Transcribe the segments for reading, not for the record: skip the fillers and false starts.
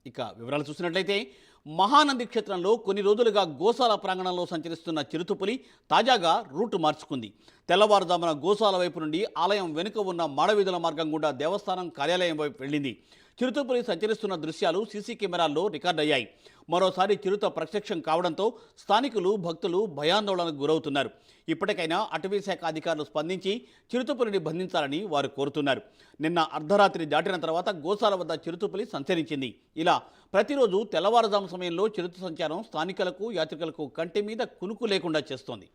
ఇక వివరాలు చూసినట్లయితే మహానంది క్షేత్రంలో కొన్ని రోజులుగా గోశాల ప్రాంగణంలో సంచరిస్తున్న చిరుతపులి తాజాగా రూటు మార్చుకుంది. తెల్లవారుజామున గోశాల వైపు నుండి ఆలయం వెనుక ఉన్న మాడవీధుల మార్గం గుండా దేవస్థానం కార్యాలయం వైపు వెళ్ళింది. చిరుతపులి సంచరిస్తున్న దృశ్యాలు సీసీ కెమెరాల్లో రికార్డయ్యాయి. మరోసారి చిరుత ప్రత్యక్షం కావడంతో స్థానికులు భక్తులు భయాందోళనకు గురవుతున్నారు. ఇప్పటికైనా అటవీశాఖ అధికారులు స్పందించి చిరుతపులిని బంధించాలని వారు కోరుతున్నారు. నిన్న అర్ధరాత్రి దాటిన తర్వాత గోశాల వద్ద చిరుతపులి సంచరించింది. ఇలా ప్రతిరోజు తెల్లవారుజాము సమయంలో చిరుత సంచారం స్థానికులకు యాత్రికులకు కంటి మీద కునుకు లేకుండా చేస్తోంది.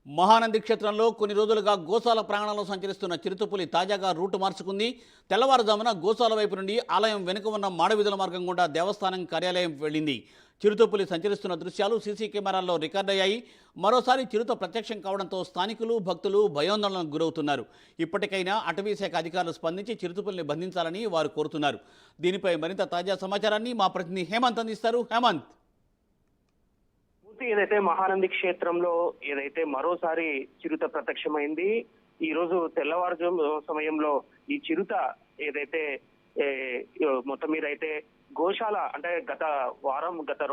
మహానంది క్షేత్రంలో కొన్ని రోజులుగా గోశాల ప్రాంగణంలో సంచరిస్తున్న చిరుతపులి తాజాగా రూటు మార్చుకుంది. తెల్లవారుజామున గోశాల వైపు నుండి ఆలయం వెనుక ఉన్న మాడవీధుల మార్గం గుండా దేవస్థానం కార్యాలయం వెళ్ళింది. చిరుతపులి సంచరిస్తున్న దృశ్యాలు సీసీ కెమెరాల్లో రికార్డయ్యాయి. మరోసారి చిరుత ప్రత్యక్షం కావడంతో స్థానికులు భక్తులు భయాందోళనకు గురవుతున్నారు. ఇప్పటికైనా అటవీశాఖ అధికారులు స్పందించి చిరుతపులిని బంధించాలని వారు కోరుతున్నారు. దీనిపై మరింత తాజా సమాచారాన్ని మా ప్రతినిధి హేమంత్ అందిస్తారు. హేమంత్, ఏదైతే మహానంది క్షేత్రంలో ఏదైతే మరోసారి చిరుత ప్రత్యక్షమైంది, ఈ రోజు తెల్లవారుజాము సమయంలో ఈ చిరుత ఏదైతే మొత్తం మీద అయితే గోశాల అంటే గత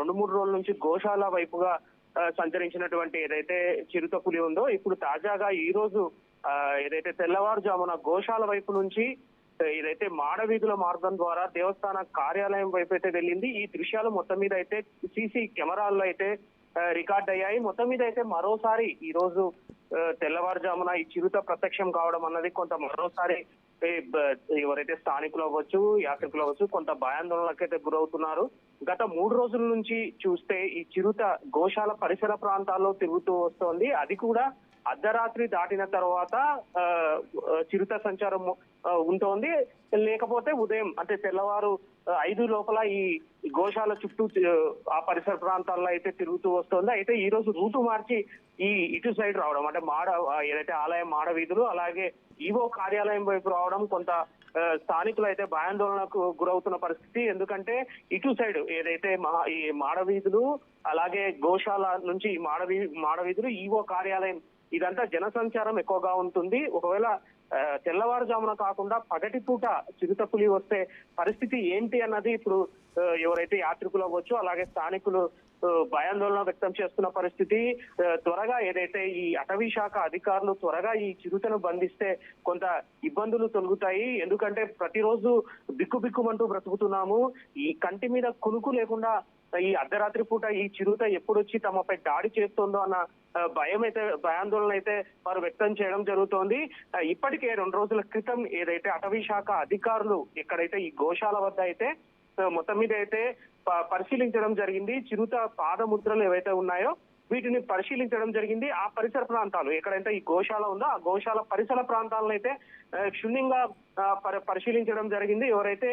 2-3 రోజుల నుంచి గోశాల వైపుగా సంచరించినటువంటి ఏదైతే చిరుత పులి ఉందో, ఇప్పుడు తాజాగా ఈ రోజు ఏదైతే తెల్లవారుజామున గోశాల వైపు నుంచి ఏదైతే మాడవీధుల మార్గం ద్వారా దేవస్థాన కార్యాలయం వైపు అయితే వెళ్ళింది. ఈ దృశ్యాలు మొత్తం మీద అయితే సీసీ కెమెరాల్లో అయితే రికార్డ్ అయ్యాయి. మొత్తం మీద అయితే మరోసారి ఈ రోజు తెల్లవారుజామున ఈ చిరుత ప్రత్యక్షం కావడం అన్నది కొంత మరోసారి ఎవరైతే స్థానికులు అవ్వచ్చు, యాత్రికులు అవ్వచ్చు, కొంత భయాందోళనకైతే గురవుతున్నారు. గత 3 రోజుల నుంచి చూస్తే ఈ చిరుత గోశాల పరిసర ప్రాంతాల్లో తిరుగుతూ వస్తోంది. అది కూడా అర్ధరాత్రి దాటిన తర్వాత చిరుత సంచారం ఉంటోంది. లేకపోతే ఉదయం అంటే తెల్లవారు 5 లోపల ఈ గోశాల చుట్టూ ఆ పరిసర ప్రాంతాల్లో అయితే తిరుగుతూ వస్తోంది. అయితే ఈ రోజు రూటు మార్చి ఇటు సైడ్ రావడం అంటే ఏదైతే ఆలయం మాడవీధులు అలాగే ఈవో కార్యాలయం వైపు రావడం కొంత స్థానికులు అయితే భయాందోళనకు గురవుతున్న పరిస్థితి. ఎందుకంటే ఇటు సైడ్ ఏదైతే ఈ మాడవీధులు అలాగే గోశాల నుంచి మాడవీధులు ఈవో కార్యాలయం ఇదంతా జనసంచారం ఎక్కువగా ఉంటుంది. ఒకవేళ తెల్లవారుజామున కాకుండా పగటిపూట చిరుతపులి వస్తే పరిస్థితి ఏంటి అన్నది ఇప్పుడు ఎవరైతే యాత్రికులు అవ్వచ్చు అలాగే స్థానికులు భయాందోళన వ్యక్తం చేస్తున్న పరిస్థితి. త్వరగా ఏదైతే ఈ అటవీ శాఖ అధికారులు త్వరగా ఈ చిరుతను బంధిస్తే కొంత ఇబ్బందులు తొలగుతాయి. ఎందుకంటే ప్రతిరోజు బిక్కుబిక్కుమంటూ బ్రతుకుతున్నాము. ఈ కంటి మీద కునుకు లేకుండా ఈ అర్ధరాత్రి పూట ఈ చిరుత ఎప్పుడొచ్చి తమపై దాడి చేస్తుందో అన్న భయాందోళన అయితే వారు వ్యక్తం చేయడం జరుగుతోంది. ఇప్పటికే 2 రోజుల క్రితం ఏదైతే అటవీ శాఖ అధికారులు ఎక్కడైతే ఈ గోశాల వద్ద అయితే మొత్తం మీద అయితే పరిశీలించడం జరిగింది. చిరుత పాదముద్రలు ఏవైతే ఉన్నాయో వీటిని పరిశీలించడం జరిగింది. ఆ పరిసర ప్రాంతాలు ఎక్కడైతే ఈ గోశాల ఉందో ఆ గోశాల పరిసర ప్రాంతాలను అయితే క్షుణ్ణంగా పరిశీలించడం జరిగింది. ఎవరైతే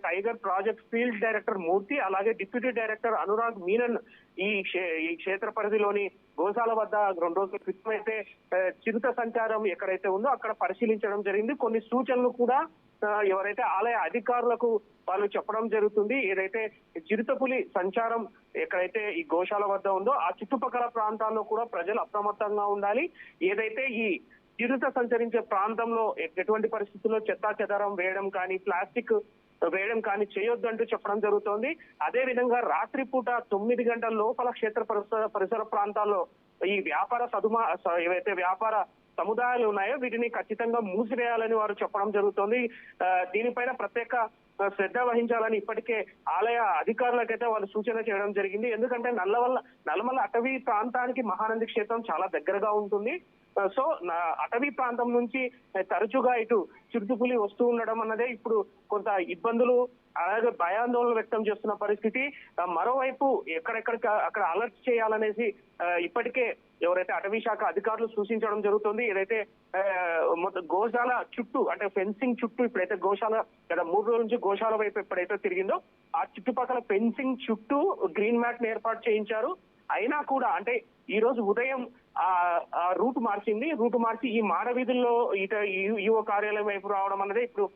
టైగర్ ప్రాజెక్ట్ ఫీల్డ్ డైరెక్టర్ మూర్తి అలాగే డిప్యూటీ డైరెక్టర్ అనురాగ్ మీనన్ ఈ క్షేత్ర పరిధిలోని గోశాల వద్ద 2 రోజుల క్రితం అయితే చిరుత సంచారం ఎక్కడైతే ఉందో అక్కడ పరిశీలించడం జరిగింది. కొన్ని సూచనలు కూడా ఎవరైతే ఆలయ అధికారులకు వాళ్ళు చెప్పడం జరుగుతుంది. ఏదైతే చిరుతపులి సంచారం ఎక్కడైతే ఈ గోశాల వద్ద ఉందో ఆ చుట్టుపక్కల ప్రాంతాల్లో కూడా ప్రజలు అప్రమత్తంగా ఉండాలి. ఏదైతే ఈ చిరుత సంచరించే ప్రాంతంలో ఎటువంటి పరిస్థితుల్లో చెత్తా చెదారం వేయడం కానీ ప్లాస్టిక్ వేయడం కానీ చేయొద్దంటూ చెప్పడం జరుగుతోంది. అదే విధంగా రాత్రిపూట 9 గంటల లోపల క్షేత్ర పరిసర ప్రాంతాల్లో ఈ ఏవైతే వ్యాపార సముదాయాలు ఉన్నాయో వీటిని ఖచ్చితంగా మూసివేయాలని వారు చెప్పడం జరుగుతోంది. దీనిపైన ప్రత్యేక శ్రద్ధ వహించాలని ఇప్పటికే ఆలయ అధికారులకైతే వాళ్ళు సూచన చేయడం జరిగింది. ఎందుకంటే నల్లమల్ల అటవీ ప్రాంతానికి మహానంది క్షేత్రం చాలా దగ్గరగా ఉంటుంది. సో అటవీ ప్రాంతం నుంచి తరచుగా ఇటు చిరుతపులి వస్తూ ఉండడం అన్నదే ఇప్పుడు కొంత ఇబ్బందులు అలాగే భయాందోళన వ్యక్తం చేస్తున్న పరిస్థితి. మరోవైపు అక్కడ అలర్ట్ చేయాలనేసి ఇప్పటికే ఎవరైతే అటవీ శాఖ అధికారులు సూచించడం జరుగుతుంది. ఏదైతే మొత్తం గోశాల చుట్టూ అంటే ఫెన్సింగ్ చుట్టూ ఇప్పుడైతే గోశాల గత 3 రోజుల నుంచి గోశాల వైపు ఎప్పుడైతే తిరిగిందో ఆ చుట్టుపక్కల ఫెన్సింగ్ చుట్టూ గ్రీన్ మ్యాట్ ని ఏర్పాటు చేయించారు. అయినా కూడా అంటే ఈ రోజు ఉదయం ఆ రూట్ మార్చి ఈ మాడ వీధుల్లో ఈఓ కార్యాలయం వైపు రావడం అనేది ఇప్పుడు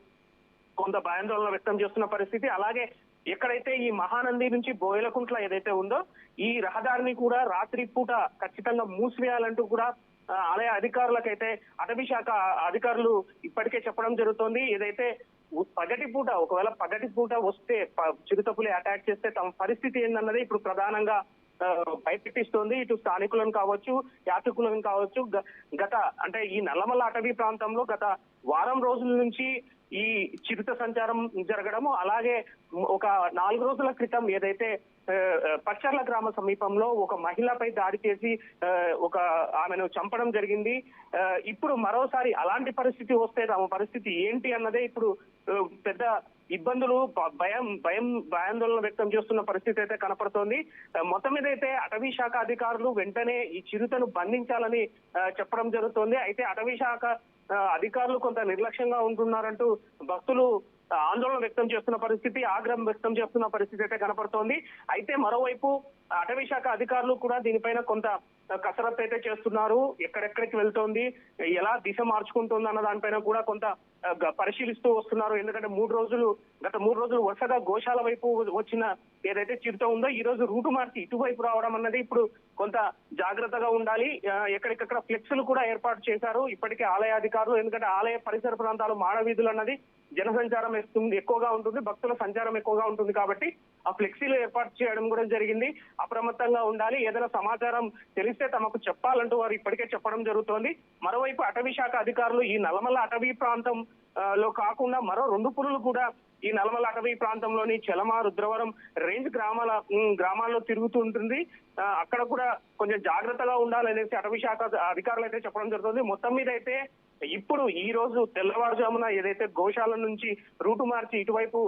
కొంత భయాందోళన వ్యక్తం చేస్తున్న పరిస్థితి. అలాగే ఎక్కడైతే ఈ మహానంది నుంచి బోయలకుంట్ల ఏదైతే ఉందో ఈ రహదారిని కూడా రాత్రి పూట ఖచ్చితంగా మూసివేయాలంటూ కూడా ఆలయ అధికారులకైతే అటవీ శాఖ అధికారులు ఇప్పటికే చెప్పడం జరుగుతోంది. ఏదైతే ఒకవేళ పగటి పూట వస్తే చిరుతపులి అటాక్ చేస్తే తమ పరిస్థితి ఏందన్నది ఇప్పుడు ప్రధానంగా భయపెట్టిస్తోంది. ఇటు స్థానికులను కావచ్చు, యాత్రికులను కావచ్చు. గత అంటే ఈ నల్లమల్ల అటవీ ప్రాంతంలో గత వారం రోజుల నుంచి ఈ చిరుత సంచారం జరగడము, అలాగే ఒక 4 రోజుల క్రితం ఏదైతే పచ్చర్ల గ్రామ సమీపంలో ఒక మహిళపై దాడి చేసి ఒక ఆమెను చంపడం జరిగింది. ఇప్పుడు మరోసారి అలాంటి పరిస్థితి వస్తే తమ పరిస్థితి ఏంటి అన్నదే ఇప్పుడు పెద్ద ఇబ్బందులు, భయాందోళన వ్యక్తం చేస్తున్న పరిస్థితి అయితే కనపడుతోంది. మొత్తం మీద అయితే అటవీ శాఖ అధికారులు వెంటనే ఈ చిరుతను బంధించాలని చెప్పడం జరుగుతోంది. అయితే అటవీ శాఖ అధికారులు కొంత నిర్లక్ష్యంగా ఉంటున్నారంటూ భక్తులు ఆందోళన వ్యక్తం చేస్తున్న పరిస్థితి, ఆగ్రహం వ్యక్తం చేస్తున్న పరిస్థితి అయితే కనపడుతోంది. అయితే మరోవైపు అటవీ శాఖ అధికారులు కూడా దీనిపైన కొంత కసరత్తు అయితే చేస్తున్నారు. ఎక్కడెక్కడికి వెళ్తోంది, ఎలా దిశ మార్చుకుంటుంది అన్న దానిపైన కూడా కొంత పరిశీలిస్తూ వస్తున్నారు. ఎందుకంటే గత 3 రోజులు వరుసగా గోశాల వైపు వచ్చిన ఏదైతే చిరుత ఉందో ఈ రోజు రూటు మార్చి ఇటువైపు రావడం అన్నది ఇప్పుడు కొంత జాగ్రత్తగా ఉండాలి. ఎక్కడికక్కడ ఫ్లెక్స్లు కూడా ఏర్పాటు చేశారు ఇప్పటికే ఆలయ అధికారులు. ఎందుకంటే ఆలయ పరిసర ప్రాంతాలు మాడ వీధులు అన్నది జనసంచారం ఎక్కువగా ఉంటుంది, భక్తుల సంచారం ఎక్కువగా ఉంటుంది కాబట్టి ఆ ఫ్లెక్సీలు ఏర్పాటు చేయడం కూడా జరిగింది. అప్రమత్తంగా ఉండాలి, ఏదైనా సమాచారం తెలిస్తే తమకు చెప్పాలంటూ వారు ఇప్పటికే చెప్పడం జరుగుతోంది. మరోవైపు అటవీ శాఖ అధికారులు ఈ నల్లమల్ల అటవీ ప్రాంతం లో కాకుండా మరో 2 పులులు కూడా ఈ నల్లమల్ల అటవీ ప్రాంతంలోని చెలమ, రుద్రవరం రేంజ్ గ్రామాల్లో తిరుగుతూ ఉంటుంది. అక్కడ కూడా కొంచెం జాగ్రత్తగా ఉండాలనేసి అటవీ శాఖ అధికారులు అయితే చెప్పడం జరుగుతుంది. మొత్తం మీద అయితే ఇప్పుడు ఈ రోజు తెల్లవారుజామున ఏదైతే గోశాల నుంచి రూటు మార్చి ఇటువైపు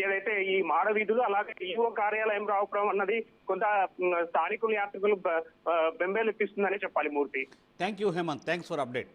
ఏదైతే ఈ మాడ వీధులు అలాగే ఈఓ కార్యాలయం రావడం అన్నది కొంత స్థానికులు, యాత్రికులు బెంబేలెప్పిస్తుందని చెప్పాలి. Murthy, thank you Hemanth, thanks for update.